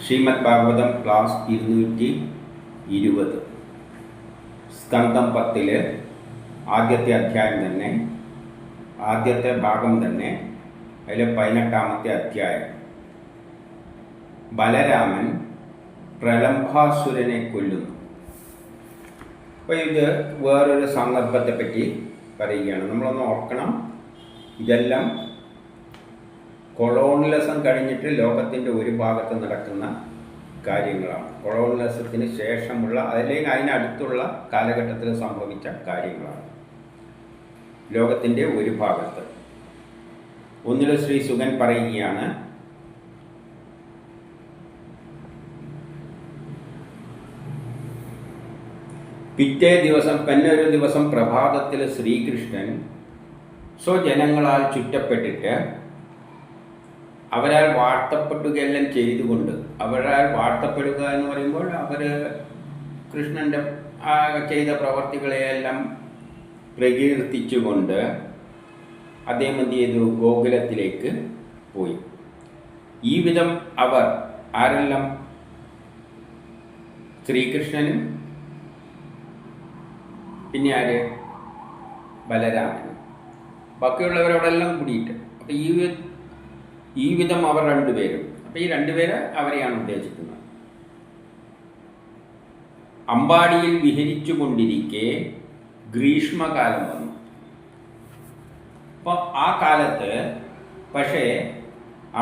Shrimad Bhagavatam class 220 സ്കന്ധം 10 ആദ്യത്തെ അധ്യായം തന്നെ, ആദ്യത്തെ ഭാഗം തന്നെ, അതിലെ 18ാമത്തെ അധ്യായം. ബലരാമൻ പ്രലംഭാസുരനെ കൊല്ലുന്നു. അപ്പോൾ ഇത് വേറൊരു സന്ദർഭത്തെ പറ്റി പറയുകയാണ്. നമ്മളൊന്ന് ഓർക്കണം, ഇതെല്ലാം കൊളോണിയലിസം കഴിഞ്ഞിട്ട് ലോകത്തിൻ്റെ ഒരു ഭാഗത്ത് നടക്കുന്ന കാര്യങ്ങളാണ്. കൊളോണിയലിസത്തിന് ശേഷമുള്ള അല്ലെങ്കിൽ അതിനടുത്തുള്ള കാലഘട്ടത്തിൽ സംഭവിച്ച കാര്യങ്ങളാണ്. ലോകത്തിൻ്റെ ഒരു ഭാഗത്ത് ഒന്നിൽ ശ്രീ സുഗൻ പറയുകയാണ്, പിറ്റേ ദിവസം പിന്നൊരു ദിവസം പ്രഭാതത്തിൽ ശ്രീകൃഷ്ണൻ സ്വജനങ്ങളാൽ ചുറ്റപ്പെട്ടിട്ട് അവരാൽ വാഴ്ത്തപ്പെടുകയെല്ലാം ചെയ്തുകൊണ്ട്, അവരാൽ വാഴ്ത്തപ്പെടുക എന്ന് പറയുമ്പോൾ അവർ കൃഷ്ണൻ്റെ ചെയ്ത പ്രവർത്തികളെയെല്ലാം പ്രകീർത്തിച്ചുകൊണ്ട് അദ്ദേഹം എന്ത് ചെയ്തു? ഗോകുലത്തിലേക്ക് പോയി. ഈ വിധം അവർ ആരെല്ലാം? ശ്രീകൃഷ്ണനും പിന്നെ ആര്? ബലരാമനും. ബാക്കിയുള്ളവരോടെല്ലാം കൂടിയിട്ട്. അപ്പം ഈ വിധം അവർ രണ്ടുപേരും. അപ്പം ഈ രണ്ടുപേര് അവരെയാണ് ഉദ്ദേശിക്കുന്നത്. അമ്പാടിയിൽ വിഹരിച്ചു കൊണ്ടിരിക്കെ ഗ്രീഷ്മകാലം വന്നു. അപ്പോൾ ആ കാലത്ത് പക്ഷേ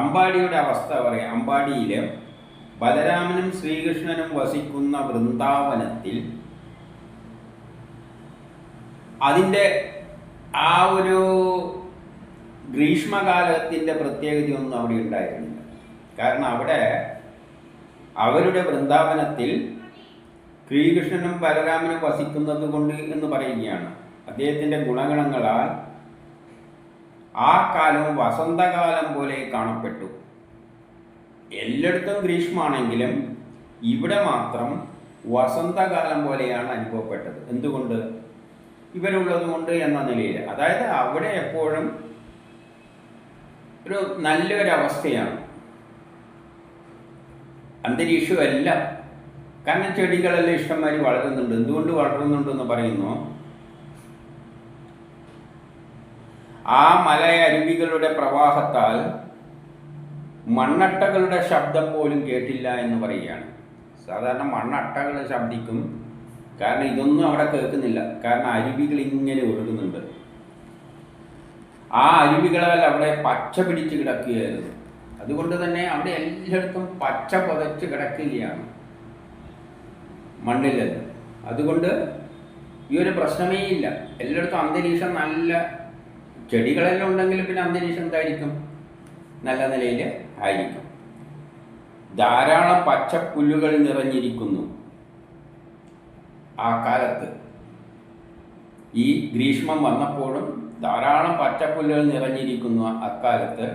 അമ്പാടിയുടെ അവസ്ഥ പറയാം. അമ്പാടിയിൽ ബലരാമനും ശ്രീകൃഷ്ണനും വസിക്കുന്ന വൃന്ദാവനത്തിൽ അതിൻ്റെ ആ ഒരു ഗ്രീഷ്മകാലത്തിൻ്റെ പ്രത്യേകതയൊന്നും അവിടെ ഉണ്ടായിരുന്നില്ല. കാരണം അവിടെ അവരുടെ വൃന്ദാവനത്തിൽ ശ്രീകൃഷ്ണനും ബലരാമനും വസിക്കുന്നത് കൊണ്ട് എന്ന് പറയുകയാണ്. അദ്ദേഹത്തിൻ്റെ ഗുണഗണങ്ങളാൽ ആ കാലം വസന്തകാലം പോലെ കാണപ്പെട്ടു. എല്ലായിടത്തും ഗ്രീഷ്മാണെങ്കിലും ഇവിടെ മാത്രം വസന്തകാലം പോലെയാണ് അനുഭവപ്പെട്ടത്. എന്തുകൊണ്ട്? ഇവരുള്ളത് കൊണ്ട് എന്ന നിലയിൽ. അതായത് അവിടെ എപ്പോഴും ഒരു നല്ലൊരവസ്ഥയാണ്, അന്തരീക്ഷമല്ല. കാരണം ചെടികളെല്ലാം ഇഷ്ടംമാതിരി വളരുന്നുണ്ട്. എന്തുകൊണ്ട് വളരുന്നുണ്ടെന്ന് പറയുന്നു, ആ മലയരുവികളുടെ പ്രവാഹത്താൽ മണ്ണട്ടകളുടെ ശബ്ദം പോലും കേട്ടില്ല എന്ന് പറയുകയാണ്. സാധാരണ മണ്ണട്ടകൾ ശബ്ദിക്കും, കാരണം ഇതൊന്നും അവിടെ കേൾക്കുന്നില്ല. കാരണം അരുവികൾ ഇങ്ങനെ ഒഴുകുന്നുണ്ട്. ആ അരുവികളാൽ അവിടെ പച്ച പിടിച്ച് കിടക്കുകയായിരുന്നു. അതുകൊണ്ട് തന്നെ അവിടെ എല്ലായിടത്തും പച്ച പുതച്ച് കിടക്കുകയാണ്, മണ്ണിലല്ല. അതുകൊണ്ട് ഈ ഒരു പ്രശ്നമേ ഇല്ല. എല്ലായിടത്തും അന്തരീക്ഷം നല്ല, ചെടികളെല്ലാം ഉണ്ടെങ്കിൽ പിന്നെ അന്തരീക്ഷം എന്തായിരിക്കും? നല്ല നിലയിൽ ആയിരിക്കും. ധാരാളം പച്ചപ്പുല്ലുകൾ നിറഞ്ഞിരിക്കുന്നു. ആ കാലത്ത് ഈ ഗ്രീഷ്മം വന്നപ്പോഴും ധാരാളം പച്ചപ്പുല്ലുകൾ നിറഞ്ഞിരിക്കുന്നു. അക്കാലത്ത്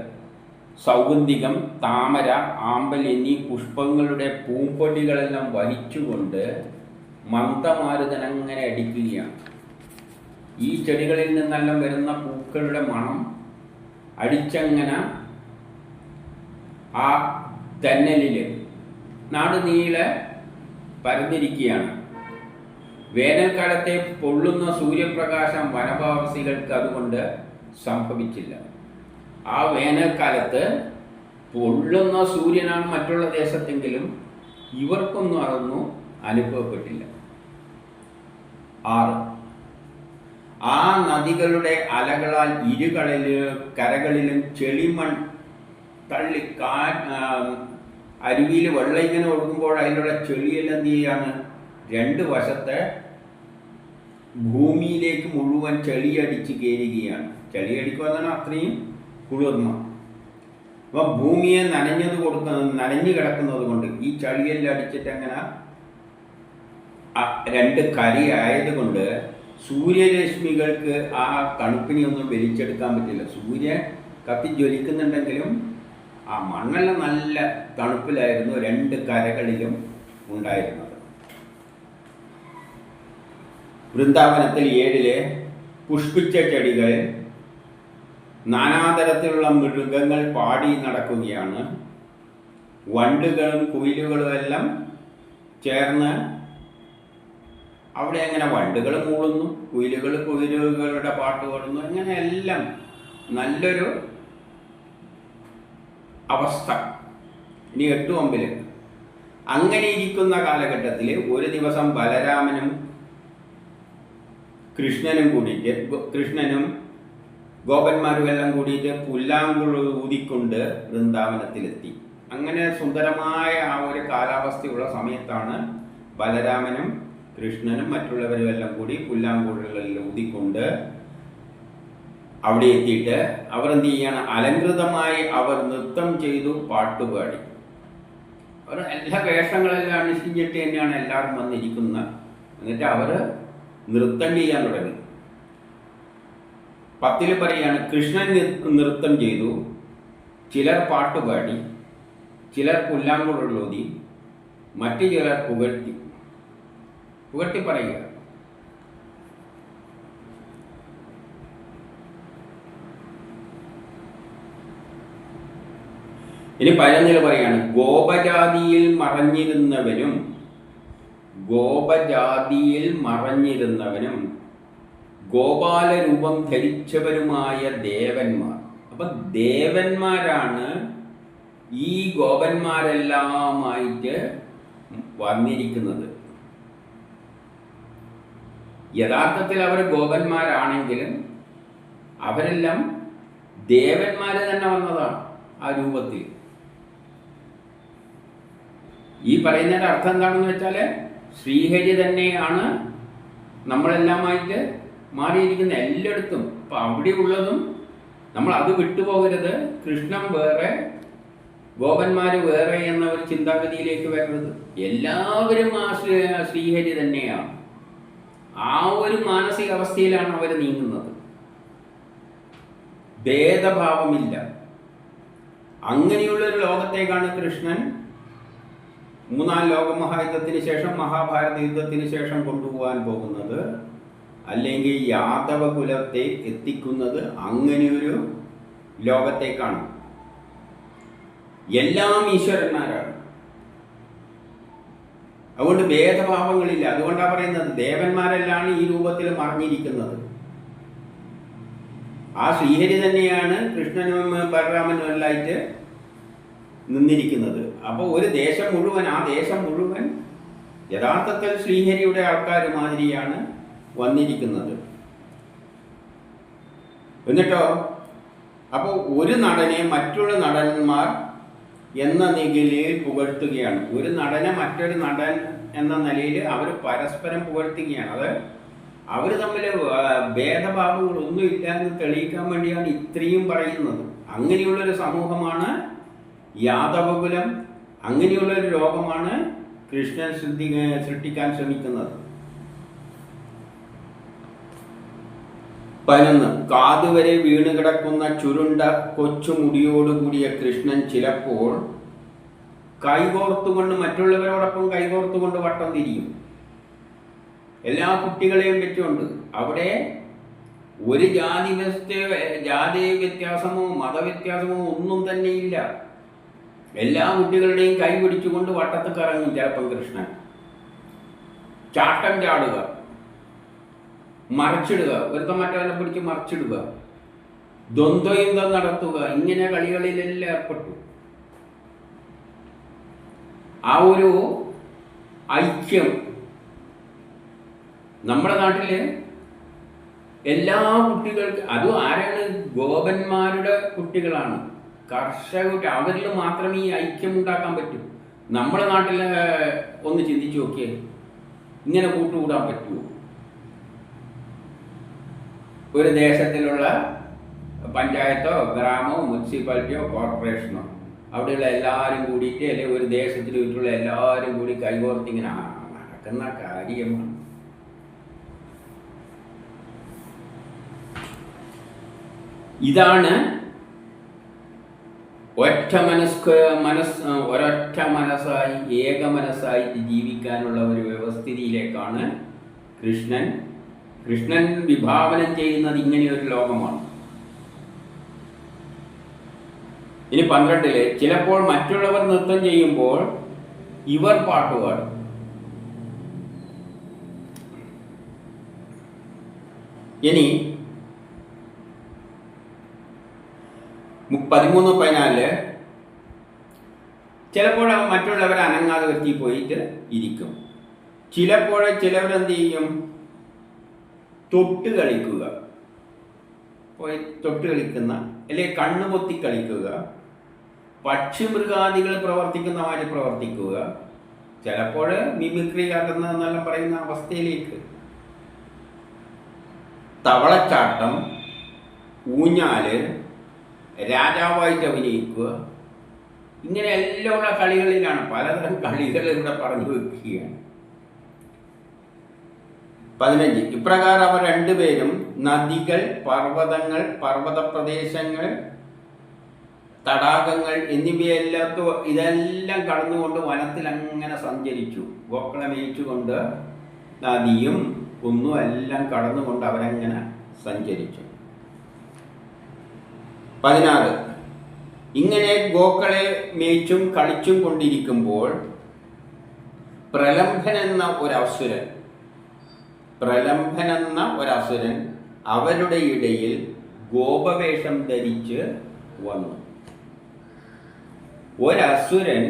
സൗഗന്ധികം, താമര, ആമ്പൽ എന്നീ പുഷ്പങ്ങളുടെ പൂമ്പൊടികളെല്ലാം വഹിച്ചുകൊണ്ട് മന്ദമാരുതൻ അങ്ങനെ അടിക്കുകയാണ്. ഈ ചെടികളിൽ നിന്നെല്ലാം വരുന്ന പൂക്കളുടെ മണം അടിച്ചങ്ങനെ ആ തെന്നലിൽ നാട് നീളെ പരന്നിരിക്കുകയാണ്. വേനൽക്കാലത്തെ പൊള്ളുന്ന സൂര്യപ്രകാശം വനവാസികൾക്ക് അതുകൊണ്ട് സംഭവിച്ചില്ല. ആ വേനൽക്കാലത്ത് പൊള്ളുന്ന സൂര്യനാണ് മറ്റുള്ള ദേശത്തെങ്കിലും ഇവർക്കൊന്നും അതൊന്നും അനുഭവപ്പെട്ടില്ല. 6. ആ നദികളുടെ അലകളാൽ കരകളിലും ചെളിമൺ തള്ളി അരുവിയിൽ വെള്ളം ഇങ്ങനെ ഒഴുകുമ്പോൾ അതിലുള്ള ചെളിയെല്ലാം എന്ത് ചെയ്യാണ്? 2 വശത്തെ ഭൂമിയിലേക്ക് മുഴുവൻ ചെളിയടിച്ച് കയറുകയാണ്. ചെളിയടിക്കുക എന്ന് പറഞ്ഞാൽ അത്രയും കുളിർമ. അപ്പം ഭൂമിയെ നനഞ്ഞു കിടക്കുന്നത് കൊണ്ട് ഈ ചളിയെല്ലാം അടിച്ചിട്ട് അങ്ങനെ 2 കരി ആയതുകൊണ്ട് സൂര്യരശ്മികൾക്ക് ആ തണുപ്പിനെയൊന്നും വലിച്ചെടുക്കാൻ പറ്റില്ല. സൂര്യൻ കത്തി ജ്വലിക്കുന്നുണ്ടെങ്കിലും ആ മണ്ണെല്ലാം നല്ല തണുപ്പിലായിരുന്നു 2 കരകളിലും ഉണ്ടായിരുന്നത്. വൃന്ദാവനത്തിൽ 7 പുഷ്പിച്ച ചെടികൾ, നാനാതരത്തിലുള്ള മൃഗങ്ങൾ പാടി നടക്കുകയാണ്. വണ്ടുകളും കുയിലുകളും എല്ലാം ചേർന്ന് അവിടെ അങ്ങനെ വണ്ടുകൾ മൂളുന്നു, കുയിലുകളുടെ പാട്ട് പാടുന്നു, അങ്ങനെ എല്ലാം നല്ലൊരു അവസ്ഥ. ഇനി 8 അമ്പിൽ അങ്ങനെ ഇരിക്കുന്ന കാലഘട്ടത്തിൽ ഒരു ദിവസം ബലരാമനും കൃഷ്ണനും ഗോപന്മാരും എല്ലാം കൂടിയിട്ട് പുല്ലാങ്കുഴ ഊതിക്കൊണ്ട് വൃന്ദാവനത്തിലെത്തി. അങ്ങനെ സുന്ദരമായ ആ ഒരു കാലാവസ്ഥയുള്ള സമയത്താണ് ബലരാമനും കൃഷ്ണനും മറ്റുള്ളവരും എല്ലാം കൂടി പുല്ലാങ്കുഴലിൽ ഊതിക്കൊണ്ട് അവിടെ എത്തിയിട്ട് അവർ എന്ത് ചെയ്യാണ്, അലങ്കൃതമായി അവർ നൃത്തം ചെയ്തു, പാട്ടുപാടി. അവർ എല്ലാ വേഷങ്ങളെല്ലാം അനുഷ്ഠിച്ചിട്ട് തന്നെയാണ് എല്ലാവരും വന്നിരിക്കുന്നത്. എന്നിട്ട് അവർ നൃത്തം ചെയ്യാൻ തുടങ്ങി. 10 പറയാണ്, കൃഷ്ണൻ നൃത്തം ചെയ്തു, ചിലർ പാട്ടുപാടി, ചിലർ പുല്ലാങ്കുഴലൂതി, മറ്റു ചിലർ പുകഴ്ത്തി പറയുക. ഇനി 11 പറയാണ്, ഗോപജാതിയിൽ മറഞ്ഞിരുന്നവനും ഗോപാലരൂപം ധരിച്ചവരുമായ ദേവന്മാർ. അപ്പൊ ദേവന്മാരാണ് ഈ ഗോപന്മാരെല്ലാമായിട്ട് വന്നിരിക്കുന്നത്. യഥാർത്ഥത്തിൽ അവർ ഗോപന്മാരാണെങ്കിലും അവരെല്ലാം ദേവന്മാര് തന്നെ വന്നതാണ് ആ രൂപത്തിൽ. ഈ പറയുന്നതിൻ്റെ അർത്ഥം എന്താണെന്ന് വെച്ചാൽ ശ്രീഹരി തന്നെയാണ് നമ്മളെല്ലാമായിട്ട് മാറിയിരിക്കുന്ന എല്ലായിടത്തും. അപ്പം അവിടെ ഉള്ളതും നമ്മൾ അത് വിട്ടുപോകരുത്. കൃഷ്ണൻ വേറെ ഗോപന്മാർ വേറെ എന്ന ഒരു ചിന്താഗതിയിലേക്ക് വരരുത്. എല്ലാവരും ആ ശ്രീഹരി തന്നെയാണ്. ആ ഒരു മാനസികാവസ്ഥയിലാണ് അവർ നീങ്ങുന്നത്. ഭേദഭാവമില്ല. അങ്ങനെയുള്ളൊരു ലോകത്തേക്കാണ് കൃഷ്ണൻ 3-ാം ലോകമഹായുദ്ധത്തിന് ശേഷം, മഹാഭാരത യുദ്ധത്തിന് ശേഷം കൊണ്ടുപോകാൻ പോകുന്നത്. അല്ലെങ്കിൽ യാദവ കുലത്തെ എത്തിക്കുന്നത് അങ്ങനെയൊരു ലോകത്തേക്കാണ്. എല്ലാം ഈശ്വരന്മാരാണ്. അതുകൊണ്ട് ഭേദഭാവങ്ങളില്ല. അതുകൊണ്ടാണ് പറയുന്നത് ദേവന്മാരെല്ലാം ഈ രൂപത്തിൽ മറിഞ്ഞിരിക്കുന്നത്. ആ ശ്രീഹരി തന്നെയാണ് കൃഷ്ണനും ബലരാമനും എല്ലായിട്ട് നിന്നിരിക്കുന്നത്. അപ്പോൾ ഒരു ദേശം മുഴുവൻ, ആ ദേശം മുഴുവൻ യഥാർത്ഥത്തിൽ ശ്രീഹരിയുടെ ആൾക്കാർ മാതിരിയാണ് വന്നിരിക്കുന്നത്. എന്നിട്ടോ അപ്പോൾ ഒരു നടനെ മറ്റുള്ള നടന്മാർ എന്ന നിലയിൽ പുകഴ്ത്തുകയാണ്. ഒരു നടനെ മറ്റൊരു നടൻ എന്ന നിലയിൽ അവർ പരസ്പരം പുകഴ്ത്തുകയാണ്. അത് അവർ തമ്മിൽ ഭേദഭാവങ്ങളൊന്നും ഇല്ല എന്ന് തെളിയിക്കാൻ വേണ്ടിയാണ് ഇത്രയും പറയുന്നത്. അങ്ങനെയുള്ളൊരു സമൂഹമാണ് യാദവകുലം. അങ്ങനെയുള്ളൊരു ലോകമാണ് കൃഷ്ണൻ സൃഷ്ടിക്കാൻ ശ്രമിക്കുന്നത്. 11 കാതുവരെ വീണ് കിടക്കുന്ന ചുരുണ്ട കൊച്ചുമുടിയോടുകൂടിയ കൃഷ്ണൻ ചിലപ്പോൾ കൈകോർത്തുകൊണ്ട് മറ്റുള്ളവരോടൊപ്പം കൈകോർത്തുകൊണ്ട് വട്ടം തിരിയും. എല്ലാ കുട്ടികളെയും വെച്ചുകൊണ്ട്. അവിടെ ഒരു ജാതി വ്യത്യാസമോ മതവ്യത്യാസമോ ഒന്നും തന്നെ ഇല്ല. എല്ലാ കുട്ടികളുടെയും കൈ പിടിച്ചുകൊണ്ട് വട്ടത്ത് കറങ്ങും ചിലപ്പം കൃഷ്ണൻ. ചാട്ടം ചാടുക, മറിച്ചിടുക, ഒരുത്തം മറ്റവനെ പിടിച്ച് മറിച്ചിടുക, ദ്വന്ദ്വയുദ്ധം നടത്തുക, ഇങ്ങനെ കളികളിലെല്ലാം ഏർപ്പെട്ടു. ആ ഒരു ഐക്യം നമ്മുടെ നാട്ടില് എല്ലാ കുട്ടികൾക്ക്, അതും ആരാണ്? ഗോപന്മാരുടെ കുട്ടികളാണ്, കർഷക. അവരിൽ മാത്രമേ ഈ ഐക്യം ഉണ്ടാക്കാൻ പറ്റൂ. നമ്മുടെ നാട്ടിൽ ഒന്ന് ചിന്തിച്ചു നോക്കിയേ, ഇങ്ങനെ കൂട്ടുകൂടാൻ പറ്റുമോ? ഒരു ദേശത്തിലുള്ള പഞ്ചായത്തോ ഗ്രാമോ മുനിസിപ്പാലിറ്റിയോ കോർപ്പറേഷനോ അവിടെയുള്ള എല്ലാവരും കൂടിയിട്ട്, അല്ലെങ്കിൽ ഒരു ദേശത്തിൽ വീട്ടിലുള്ള എല്ലാവരും കൂടി കൈകോർത്ത് ഇങ്ങനെ നടക്കുന്ന കാര്യമാണ്. ഇതാണ് ഒരൊറ്റ മനസ്സായി ഏക മനസ്സായി ജീവിക്കാനുള്ള ഒരു വ്യവസ്ഥിതിയിലേക്കാണ് കൃഷ്ണൻ വിഭാവനം ചെയ്യുന്നത്. ഇങ്ങനെയൊരു ലോകമാണ്. ഇനി 12 ചിലപ്പോൾ മറ്റുള്ളവർ നൃത്തം ചെയ്യുമ്പോൾ ഇവർ പാട്ടുപാടും. ഇനി 13-14 ചിലപ്പോൾ മറ്റുള്ളവർ അനങ്ങാതെ വ്യക്തി പോയിട്ട് ഇരിക്കും. ചിലപ്പോൾ ചിലവരെന്ത് ചെയ്യും, തൊട്ട് കളിക്കുക, പോയി തൊട്ട് കളിക്കുന്ന, അല്ലെങ്കിൽ കണ്ണുപൊത്തി കളിക്കുക, പക്ഷി മൃഗാദികൾ പ്രവർത്തിക്കുന്ന മാതിരി പ്രവർത്തിക്കുക, ചിലപ്പോൾ മിമിക്രി കാട്ടുന്നതെന്നെല്ലാം പറയുന്ന അവസ്ഥയിലേക്ക്, തവളച്ചാട്ടം, ഊഞ്ഞാല്, രാജാവായിട്ട് അഭിനയിക്കുക, ഇങ്ങനെ എല്ലാം ഉള്ള കളികളിലാണ്. പലതരം കളികൾ ഇവിടെ പറഞ്ഞു വെക്കുകയാണ്. 15 ഇപ്രകാരം അവർ രണ്ടുപേരും നദികൾ, പർവ്വതങ്ങൾ, പർവ്വത പ്രദേശങ്ങൾ, തടാകങ്ങൾ ഇതെല്ലാം കടന്നുകൊണ്ട് വനത്തിൽ അങ്ങനെ സഞ്ചരിച്ചു. ഗോക്കളെ മേയിച്ചുകൊണ്ട് നദിയും കുന്നും എല്ലാം കടന്നുകൊണ്ട് അവരങ്ങനെ സഞ്ചരിച്ചു. 16 ഇങ്ങനെ ഗോക്കളെ മേയിച്ചും കളിച്ചും കൊണ്ടിരിക്കുമ്പോൾ പ്രലംഭൻ എന്ന ഒരസുരൻ അവരുടെ ഇടയിൽ ഗോപവേഷം ധരിച്ച് വന്നു. ഒരസുരൻ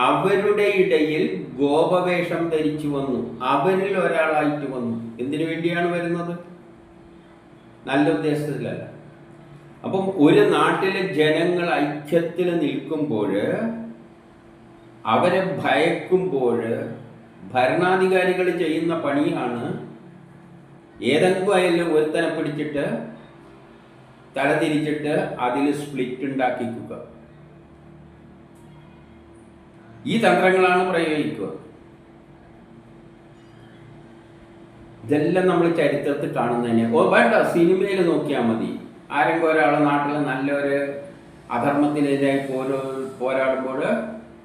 അവരുടെ ഇടയിൽ ഗോപവേഷം ധരിച്ചു വന്നു. അവരിൽ ഒരാളായിട്ട് വന്നു. എന്തിനു വേണ്ടിയാണ് വരുന്നത്? നല്ല ഉദ്ദേശത്തിലല്ല. അപ്പം ഒരു നാട്ടിലെ ജനങ്ങൾ ഐക്യത്തിൽ നിൽക്കുമ്പോൾ, അവരെ ഭയക്കുമ്പോൾ ഭരണാധികാരികൾ ചെയ്യുന്ന പണിയാണ് ഏതെങ്കിലും ആയാലും ഒരുത്തനെ പിടിച്ചിട്ട് തല തിരിച്ചിട്ട് അതിൽ സ്പ്ലിറ്റ് ഉണ്ടാക്കിക്കുക. ഈ തന്ത്രങ്ങളാണ് പ്രയോഗിക്കുക. ഇതെല്ലാം നമ്മൾ ചരിത്രത്തിൽ കാണുന്നതന്നെ. വേണ്ട, സിനിമയിൽ നോക്കിയാൽ മതി. ആരെങ്കിലും ഒരാളെ നാട്ടിൽ നല്ലൊരു അധർമ്മത്തിനെതിരായി പോരാടുമ്പോൾ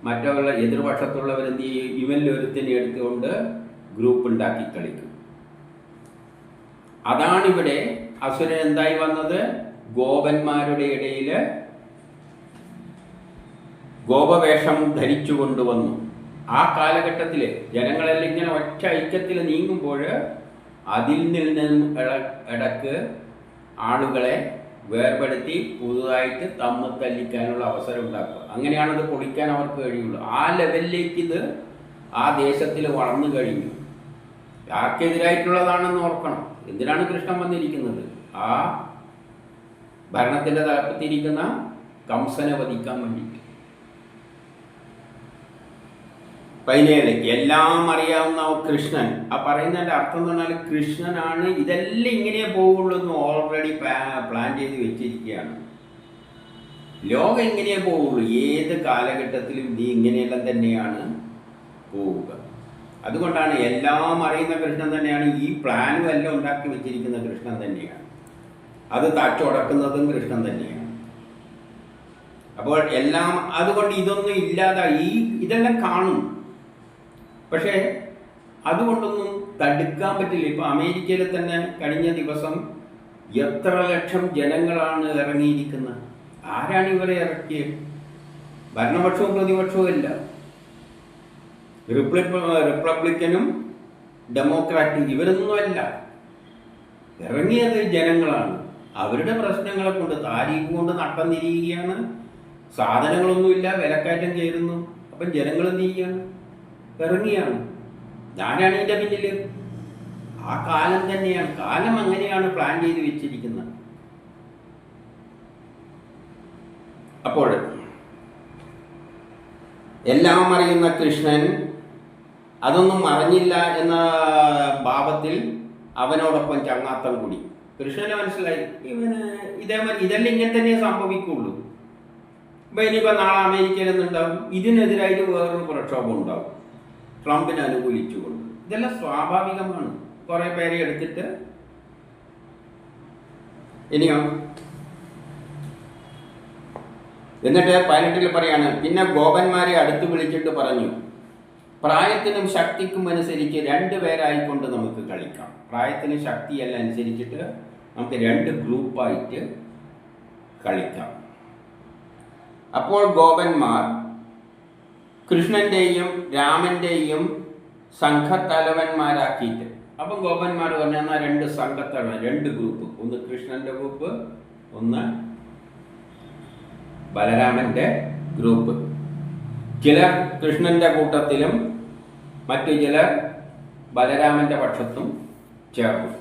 മറ്റുള്ള എതിർപക്ഷത്തുള്ളവരെന്ത് ചെയ്യും, ഇവനിലൊരുത്തിനെ എടുത്തുകൊണ്ട് ഗ്രൂപ്പ് ഉണ്ടാക്കി കളിക്കും. അതാണിവിടെ അസുരൻ എന്തായി വന്നത്? ഗോപന്മാരുടെ ഇടയിൽ ഗോപവേഷം ധരിച്ചു കൊണ്ടുവന്നു. ആ കാലഘട്ടത്തിൽ ജനങ്ങളെല്ലാം ഇങ്ങനെ ഒറ്റ ഐക്യത്തിൽ നീങ്ങുമ്പോൾ അതിൽ നിന്നും ഇടക്ക് ആളുകളെ വേർപെടുത്തി പുതുതായിട്ട് തമ്മിൽ തല്ലിക്കാനുള്ള അവസരം ഉണ്ടാക്കുക. അങ്ങനെയാണത് പൊളിക്കാൻ അവർക്ക് കഴിയുള്ളൂ. ആ ലെവലിലേക്ക് ഇത് ആ ദേശത്തിൽ വളർന്നു കഴിഞ്ഞു. ആർക്കെതിരായിട്ടുള്ളതാണെന്ന് ഓർക്കണം. എന്തിനാണ് കൃഷ്ണൻ വന്നിരിക്കുന്നത്? ആ ഭരണത്തിൻ്റെ തലപ്പത്തിരിക്കുന്ന കംസനെ വധിക്കാൻ വേണ്ടിയിട്ട്. 17 എല്ലാം അറിയാവുന്ന കൃഷ്ണൻ. ആ പറയുന്നതിൻ്റെ അർത്ഥം എന്ന് പറഞ്ഞാൽ കൃഷ്ണനാണ് ഇതെല്ലാം ഇങ്ങനെ പോവുള്ളൂ എന്ന് ഓൾറെഡി പ്ലാൻ ചെയ്ത് വെച്ചിരിക്കുകയാണ്. ലോകം ഇങ്ങനെ പോവുള്ളൂ, ഏത് കാലഘട്ടത്തിലും ഇത് ഇങ്ങനെയെല്ലാം തന്നെയാണ് പോവുക. അതുകൊണ്ടാണ് എല്ലാം അറിയുന്ന കൃഷ്ണൻ തന്നെയാണ്, ഈ പ്ലാനും എല്ലാം ഉണ്ടാക്കി വെച്ചിരിക്കുന്ന കൃഷ്ണൻ തന്നെയാണ്, അത് തച്ചുടക്കുന്നതും കൃഷ്ണൻ തന്നെയാണ്. അപ്പോൾ എല്ലാം അതുകൊണ്ട് ഇതൊന്നും ഇല്ലാതായി. ഇതെല്ലാം കാണും, പക്ഷേ അതുകൊണ്ടൊന്നും തടുക്കാൻ പറ്റില്ല. ഇപ്പോൾ അമേരിക്കയിൽ തന്നെ കഴിഞ്ഞ ദിവസം എത്ര ലക്ഷം ജനങ്ങളാണ് ഇറങ്ങിയിരിക്കുന്നത്. ആരാണ് ഇവരെ ഇറക്കിയത്? ഭരണപക്ഷവും പ്രതിപക്ഷവും ഇല്ല, റിപ്പബ്ലിക്കനും ഡെമോക്രാറ്റും ഇവരൊന്നുമല്ല. ഇറങ്ങിയത് ജനങ്ങളാണ്. അവരുടെ പ്രശ്നങ്ങളെ കൊണ്ട്, താരീഖ് കൊണ്ട് നട്ടം തിരിയുകയാണ്. സാധനങ്ങളൊന്നുമില്ല, വിലക്കയറ്റം കയറുന്നു. അപ്പം ജനങ്ങൾ എന്ത് ചെയ്യുകയാണ്? ഇറങ്ങിയാണ്. ഞാനാണ് ഇതിൻ്റെ പിന്നിൽ. ആ കാലം തന്നെയാണ്, കാലം അങ്ങനെയാണ് പ്ലാൻ ചെയ്ത് വെച്ചിരിക്കുന്നത്. അപ്പോൾ എല്ലാം അറിയുന്ന കൃഷ്ണൻ അതൊന്നും അറിഞ്ഞില്ല എന്ന ഭാവത്തിൽ അവനോടൊപ്പം ചങ്ങാത്തം കൂടി. കൃഷ്ണന് മനസ്സിലായി ഇതെല്ലാം ഇങ്ങനെ തന്നെ സംഭവിക്കുള്ളൂ. ഇപ്പം ഇനിയിപ്പോൾ നാളെ അമേരിക്കയിൽ നിന്നുണ്ടാവും, ഇതിനെതിരായിട്ട് വേറൊരു പ്രക്ഷോഭം ഉണ്ടാവും, ട്രംപിനെ അനുകൂലിച്ചുകൊണ്ട്. ഇതെല്ലാം സ്വാഭാവികമാണ്. കുറേ പേരെ എടുത്തിട്ട് ഇനിയോ എന്നിട്ട് 18 പറയാണ്, പിന്നെ ഗോപന്മാരെ അടുത്ത് വിളിച്ചിട്ട് പറഞ്ഞു, പ്രായത്തിനും ശക്തിക്കും അനുസരിച്ച് 2 പേരായിക്കൊണ്ട് നമുക്ക് കളിക്കാം. പ്രായത്തിനും ശക്തിയെല്ലാം അനുസരിച്ചിട്ട് നമുക്ക് 2 ഗ്രൂപ്പായിട്ട് കളിക്കാം. അപ്പോൾ ഗോപന്മാർ കൃഷ്ണൻ്റെയും രാമൻ്റെയും സംഘത്തലവന്മാരാക്കിയിട്ട്, അപ്പം ഗോപന്മാർ പറഞ്ഞാൽ രണ്ട് സംഘത്തലവൻ, രണ്ട് ഗ്രൂപ്പ്, ഒന്ന് കൃഷ്ണൻ്റെ ഗ്രൂപ്പ്, ഒന്ന് ബലരാമൻ്റെ ഗ്രൂപ്പ്. ചിലർ കൃഷ്ണൻ്റെ കൂട്ടത്തിലും മറ്റു ചിലർ ബലരാമൻ്റെ പക്ഷത്തും ചേർന്നു.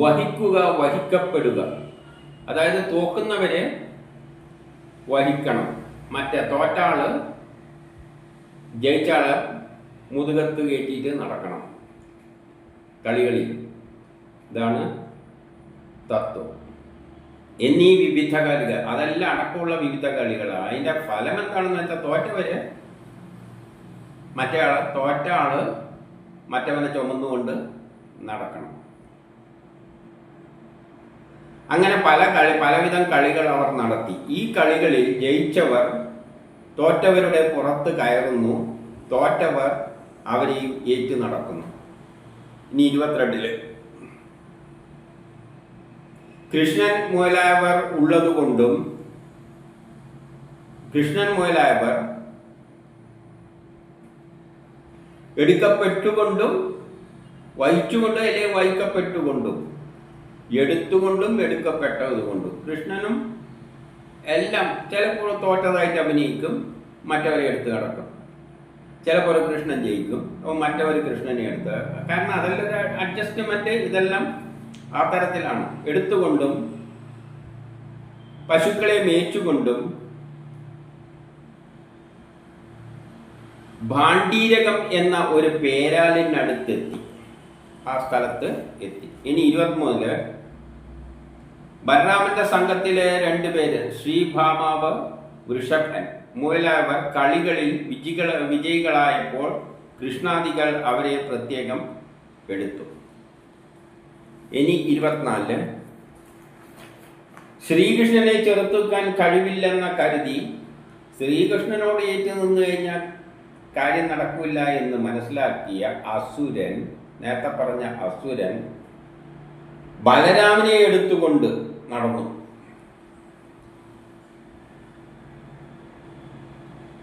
വഹിക്കുക, വഹിക്കപ്പെടുക, അതായത് തോക്കുന്നവരെ വഹിക്കണം, മറ്റേ തോറ്റാള് ജയിച്ചാള് മുതുകത്ത് കയറ്റിയിട്ട് നടക്കണം കളികളിൽ. ഇതാണ് തത്വം. എന്നീ വിവിധ കളികൾ, അതെല്ലാം അടക്കമുള്ള വിവിധ കളികളാണ്. അതിൻ്റെ ഫലം എന്താണെന്ന് വെച്ചാൽ തോറ്റവര് തോറ്റ ആള് മറ്റവനെ ചുമന്നുകൊണ്ട് നടക്കണം. അങ്ങനെ പലവിധം കളികൾ അവർ നടത്തി. ഈ കളികളിൽ ജയിച്ചവർ തോറ്റവരുടെ പുറത്ത് കയറുന്നു, തോറ്റവർ അവരെയും ഏറ്റു നടക്കുന്നു. ഇനി 22 കൃഷ്ണൻ മുതലായവർ ഉള്ളതുകൊണ്ടും കൃഷ്ണൻ മുതലായവർ എടുക്കപ്പെട്ടുകൊണ്ടും വഹിച്ചുകൊണ്ടും അല്ലെങ്കിൽ വഹിക്കപ്പെട്ടുകൊണ്ടും എടുത്തുകൊണ്ടും എടുക്കപ്പെട്ടതുകൊണ്ടും കൃഷ്ണനും എല്ലാം ചിലപ്പോൾ തോറ്റതായിട്ട് അഭിനയിക്കും, മറ്റവരെ എടുത്ത് കിടക്കും. ചിലപ്പോൾ കൃഷ്ണൻ ജയിക്കും, അപ്പോൾ മറ്റവർ കൃഷ്ണനെ എടുത്ത്, കാരണം അതെല്ലാം ഒരു അഡ്ജസ്റ്റ്മെന്റ്. ഇതെല്ലാം ആ തരത്തിലാണ്. എടുത്തുകൊണ്ടും പശുക്കളെ മേച്ചുകൊണ്ടും ഭാണ്ഡീരകം എന്ന ഒരു പേരാലിനടുത്തെത്തി, ആ സ്ഥലത്ത് എത്തി. ഇനി 23 ബലരാമന്റെ സംഘത്തിലെ 2 പേര് ശ്രീഭാമാവ്, വൃഷഭൻ മുതലായവർ കളികളിൽ വിജയികളായപ്പോൾ കൃഷ്ണാദികൾ അവരെ പ്രത്യേകം എടുത്തു. ഇനി 24 ശ്രീകൃഷ്ണനെ ചെറുത്തുക്കാൻ കഴിവില്ലെന്ന കരുതി ശ്രീകൃഷ്ണനോട് ഏറ്റു നിന്ന് കഴിഞ്ഞാൽ കാര്യം നടക്കില്ല എന്ന് മനസ്സിലാക്കിയ അസുരൻ, നേരത്തെ പറഞ്ഞ അസുരൻ ബലരാമനെ എടുത്തുകൊണ്ട് നടന്നു.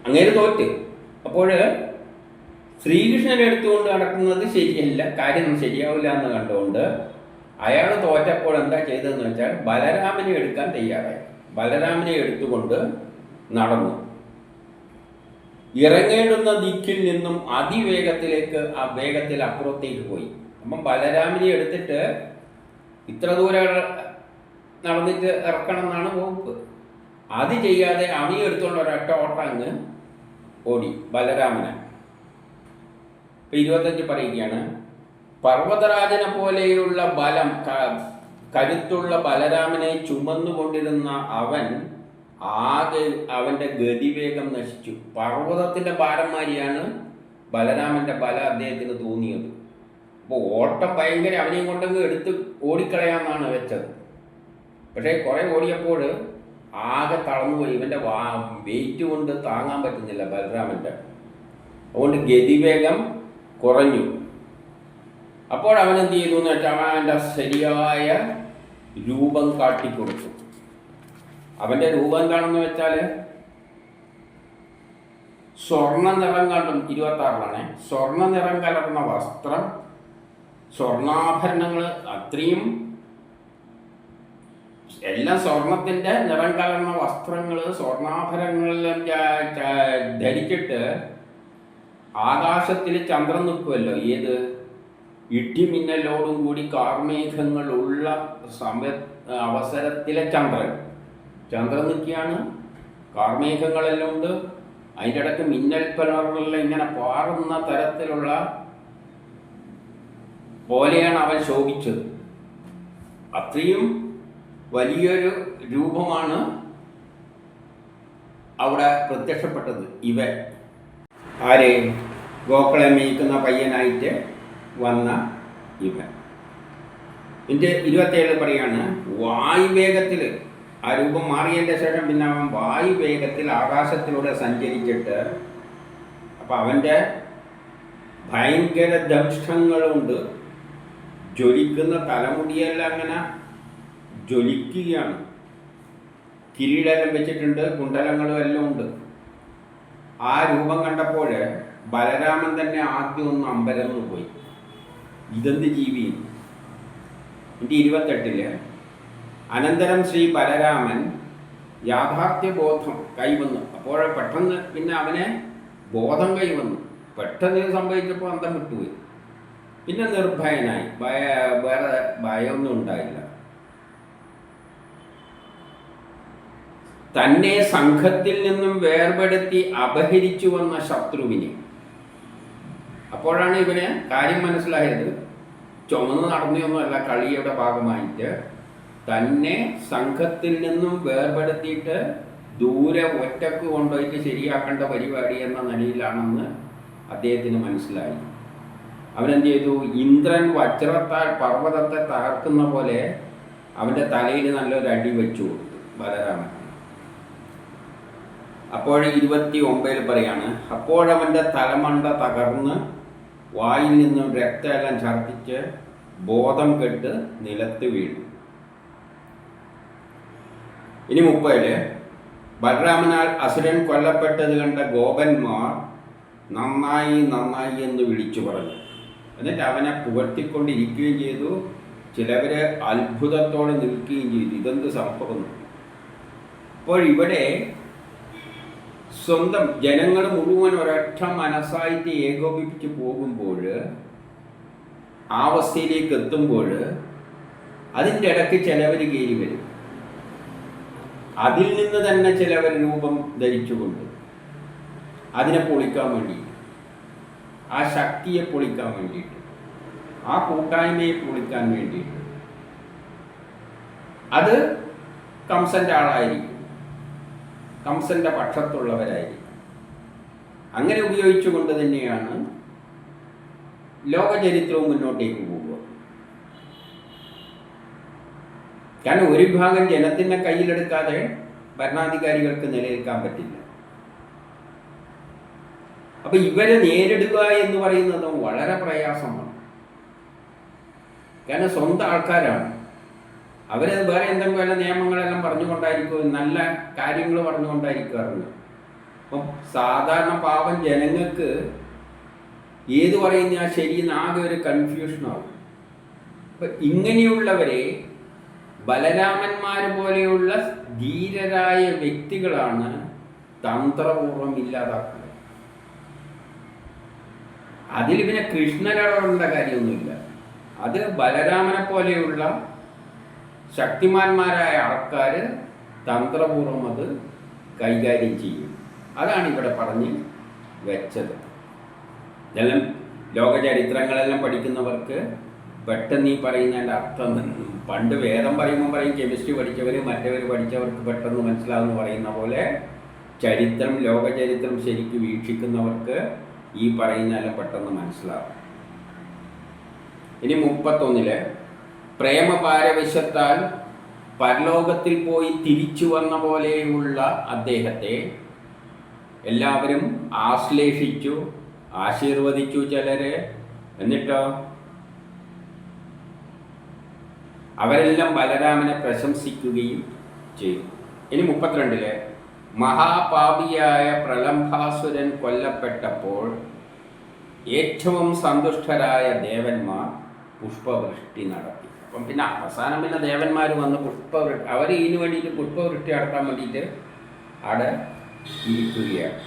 അങ്ങനെ തോറ്റ്. അപ്പോൾ ശ്രീകൃഷ്ണനെ എടുത്തുകൊണ്ട് നടക്കുന്നത് ശരിയല്ല, കാര്യം ശരിയാവില്ല എന്ന് കണ്ടുകൊണ്ട് അയാൾ തോറ്റപ്പോൾ എന്താ ചെയ്തതെന്ന് വെച്ചാൽ ബലരാമനെ എടുക്കാൻ തയ്യാറായി. ബലരാമനെ എടുത്തുകൊണ്ട് നടന്നു. ഇറങ്ങേണ്ടുന്ന ദിക്കിൽ നിന്നും വേഗത്തിൽ അപ്പുറത്തേക്ക് പോയി. അപ്പം ബലരാമനെ എടുത്തിട്ട് ഇത്ര ദൂരം നടന്നിട്ട് ഇറക്കണം എന്നാണ് വകുപ്പ്. അത് ചെയ്യാതെ അവനെ എടുത്തുകൊണ്ട് ഒരൊറ്റ ഓട്ടങ്ങ് ഓടി ബലരാമനെ. 25 പറയുകയാണ്, പർവ്വതരാജനെ പോലെയുള്ള ബലം കരുത്തുള്ള ബലരാമനെ ചുമന്നുകൊണ്ടിരുന്ന അവന്റെ ഗതിവേഗം നശിച്ചു. പർവ്വതത്തിന്റെ ഭാരന്മാരിയാണ് ബലരാമന്റെ ബലം അദ്ദേഹത്തിന് തോന്നിയത്. അപ്പോൾ ഓട്ടം ഭയങ്കര, അവനെയും കൊണ്ടങ്ങ് എടുത്ത് ഓടിക്കളയാമെന്നാണ് വെച്ചത്. പക്ഷേ കുറെ ഓടിയപ്പോൾ ആകെ തളർന്നുപോയി. ഇവന്റെ വെയിറ്റ് കൊണ്ട് താങ്ങാൻ പറ്റുന്നില്ല ബലരാമന്റെ. അതുകൊണ്ട് ഗതിവേഗം കുറഞ്ഞു. അപ്പോൾ അവൻ എന്ത് ചെയ്തു എന്ന് വെച്ചാൽ അവൻ്റെ ശരിയായ രൂപം കാട്ടിക്കൊടുത്തു. അവന്റെ രൂപം എന്താണെന്ന് വെച്ചാൽ സ്വർണ്ണ നിറം കണ്ടും 26 സ്വർണ്ണ നിറം കലർന്ന വസ്ത്രം, സ്വർണ്ണാഭരണങ്ങൾ, അത്രയും എല്ലാം സ്വർണത്തിന്റെ നിറം കലർന്ന വസ്ത്രങ്ങൾ, സ്വർണ്ണാഭരണങ്ങളെല്ലാം ധരിച്ചിട്ട് ആകാശത്തിൽ ചന്ദ്രൻ നിൽക്കുമല്ലോ, ഏത് ഇടിമിന്നലോടും കൂടി കാർമേഘങ്ങളുള്ള അവസരത്തിലെ ചന്ദ്രൻ നിൽക്കുകയാണ്. കാർമേഘങ്ങളെല്ലാം ഉണ്ട്, അതിൻ്റെ ഇടയ്ക്ക് മിന്നൽ പിളറുകളിൽ ഇങ്ങനെ പാറുന്ന തരത്തിലുള്ള പോലെയാണ് അവൻ ശോഭിച്ചത്. അത്രയും വലിയൊരു രൂപമാണ് അവിടെ പ്രത്യക്ഷപ്പെട്ടത്. ആരെ ഗോക്കളെ മേയ്ക്കുന്ന പയ്യനായിട്ട് വന്ന ഇവൻ. ഇതിൻ്റെ 27 പറയാണ്, വായുവേഗത്തിൽ ആ രൂപം മാറിയതിൻ്റെ ശേഷം പിന്നെ അവൻ വായുവേഗത്തിൽ ആകാശത്തിലൂടെ സഞ്ചരിച്ചിട്ട്, അപ്പം അവൻ്റെ ഭയങ്കര ദംഷ്ടങ്ങളുണ്ട്, ജ്വലിക്കുന്ന തലമുടിയെല്ലാം അങ്ങനെ ജ്വലിക്കുകയാണ്. കിരീടമെല്ലാം വെച്ചിട്ടുണ്ട്, കുണ്ടലങ്ങളും എല്ലാം ഉണ്ട്. ആ രൂപം കണ്ടപ്പോൾ ബലരാമൻ തന്നെ ആദ്യം ഒന്ന് അമ്പരന്ന് പോയി, ഇതെന്ത് ജീവി. എൻ്റെ 28 അനന്തരം ശ്രീ ബലരാമൻ യാഥാർത്ഥ്യബോധം കൈവന്നു. അപ്പോൾ പെട്ടെന്ന് പിന്നെ അവനെ ബോധം കൈവന്നു. പെട്ടെന്ന് ഇത് സംഭവിച്ചപ്പോൾ അന്തം വിട്ടുപോയി. പിന്നെ നിർഭയനായി, വേറെ ഭയമൊന്നും ഉണ്ടായില്ല. തന്നെ സംഘത്തിൽ നിന്നും വേർപെടുത്തി അപഹരിച്ചു വന്ന ശത്രുവിനെ, അപ്പോഴാണ് ഇവന് കാര്യം മനസ്സിലായത്. ചുമന്ന് നടന്നൊന്നുമല്ല, കളിയുടെ ഭാഗമായിട്ട് തന്നെ സംഘത്തിൽ നിന്നും വേർപെടുത്തിയിട്ട് ദൂരെ ഒറ്റക്ക് കൊണ്ടുപോയിട്ട് ശരിയാക്കേണ്ട പരിപാടി എന്ന നിലയിലാണെന്ന് അദ്ദേഹത്തിന് മനസ്സിലായി. അവനെന്ത് ചെയ്തു? ഇന്ദ്രൻ വജ്രത്താൽ പർവ്വതത്തെ തകർക്കുന്ന പോലെ അവൻ്റെ തലയിൽ നല്ലൊരു അടി വെച്ചു കൊടുത്തു ബലരാമൻ. അപ്പോൾ 29 പറയാണ്, അപ്പോഴവൻ്റെ തലമണ്ട തകർന്ന് വായിൽ നിന്നും രക്തമെല്ലാം ഛർദ്ദിച്ച് ബോധം കെട്ട് നിലത്ത് വീണു. ഇനി 30 ബലരാമനാൽ അസുരൻ കൊല്ലപ്പെട്ടത് കണ്ട ഗോപന്മാർ നന്നായി നന്നായി എന്ന് വിളിച്ചു പറഞ്ഞു. എന്നിട്ട് അവനെ പുകഴ്ത്തിക്കൊണ്ടിരിക്കുകയും ചെയ്തു. ചിലവര് അത്ഭുതത്തോടെ നിൽക്കുകയും ചെയ്തു, ഇതെന്ത് സംഭവം. അപ്പോൾ ഇവിടെ സ്വന്തം ജനങ്ങൾ മുഴുവൻ ഒരൊറ്റ മനസ്സായിട്ട് ഏകോപിപ്പിച്ച് പോകുമ്പോൾ, ആ അവസ്ഥയിലേക്ക് എത്തുമ്പോൾ അതിൻ്റെ ഇടയ്ക്ക് ചിലവർ കയറി വരും. അതിൽ നിന്ന് തന്നെ ചിലവർ രൂപം ധരിച്ചുകൊണ്ട് അതിനെ പൊളിക്കാൻ വേണ്ടിയിട്ട്, ആ ശക്തിയെ പൊളിക്കാൻ വേണ്ടിയിട്ട്, ആ കൂട്ടായ്മയെ പൊളിക്കാൻ വേണ്ടിയിട്ട്. അത് കംസൻ്റെ ആളായിരിക്കും, കംസൻ്റെ പക്ഷത്തുള്ളവരായിരിക്കും. അങ്ങനെ ഉപയോഗിച്ചുകൊണ്ട് തന്നെയാണ് ലോകചരിത്രവും മുന്നോട്ടേക്ക് പോവുക. കാരണം ഒരു ഭാഗം ജനത്തിൻ്റെ കയ്യിലെടുക്കാതെ ഭരണാധികാരികൾക്ക് നിലനിൽക്കാൻ പറ്റില്ല. അപ്പം ഇവരെ നേരിടുക എന്ന് പറയുന്നത് വളരെ പ്രയാസമാണ്. കാരണം സ്വന്തം ആൾക്കാരാണ്. അവരത് വേറെ എന്തെങ്കിലും വല്ല നിയമങ്ങളെല്ലാം പറഞ്ഞുകൊണ്ടായിരിക്കും, നല്ല കാര്യങ്ങൾ പറഞ്ഞുകൊണ്ടായിരിക്കാറുണ്ട്. അപ്പം സാധാരണ പാവം ജനങ്ങൾക്ക് ഏത് പറയുന്ന ശരിയെന്ന് ആകെ ഒരു കൺഫ്യൂഷനാവും. അപ്പം ഇങ്ങനെയുള്ളവരെ ബലരാമന്മാർ പോലെയുള്ള ധീരരായ വ്യക്തികളാണ് തന്ത്രപൂർവം ഇല്ലാതാക്കുന്നത്. അതിൽ പിന്നെ കൃഷ്ണനോടുള്ള കാര്യമൊന്നുമില്ല. അത് ബലരാമനെ പോലെയുള്ള ശക്തിമാന്മാരായ ആൾക്കാർ തന്ത്രപൂർവം അത് കൈകാര്യം ചെയ്യും. അതാണ് ഇവിടെ പറഞ്ഞ് വെച്ചത്. ഇതെല്ലാം ലോകചരിത്രങ്ങളെല്ലാം പഠിക്കുന്നവർക്ക് പെട്ടെന്ന് ഈ പറയുന്നതിൻ്റെ അർത്ഥം, പണ്ട് വേദം പറയുമ്പോൾ പറയും കെമിസ്ട്രി പഠിച്ചവർ മറ്റവർ പഠിച്ചവർക്ക് പെട്ടെന്ന് മനസ്സിലാവുമെന്ന് പറയുന്ന പോലെ ചരിത്രം, ലോകചരിത്രം ശരിക്കും വീക്ഷിക്കുന്നവർക്ക് ഈ പറയുന്നതെല്ലാം പെട്ടെന്ന് മനസ്സിലാവും. ഇനി 31 പ്രേമപാരവശ്യത്താൽ പരലോകത്തിൽ പോയി തിരിച്ചു വന്ന പോലെയുള്ള അദ്ദേഹത്തെ എല്ലാവരും ആശ്ലേഷിച്ചു, ആശീർവദിച്ചു ചിലരെ. എന്നിട്ടോ അവരെല്ലാം ബലരാമനെ പ്രശംസിക്കുകയും ചെയ്തു. ഇനി 32 മഹാപാപിയായ പ്രലംഭാസുരൻ കൊല്ലപ്പെട്ടപ്പോൾ ഏറ്റവും സന്തുഷ്ടരായ ദേവന്മാർ പുഷ്പവൃഷ്ടി നടത്തി. അപ്പം പിന്നെ അവസാനം പിന്നെ ദേവന്മാർ വന്ന് പുഷ്പവൃഷ്ടി, അവർ ഇതിനു വേണ്ടിയിട്ട് പുഷ്പവൃഷ്ടി നടത്താൻ വേണ്ടിയിട്ട് അവിടെ ഇരിക്കുകയാണ്.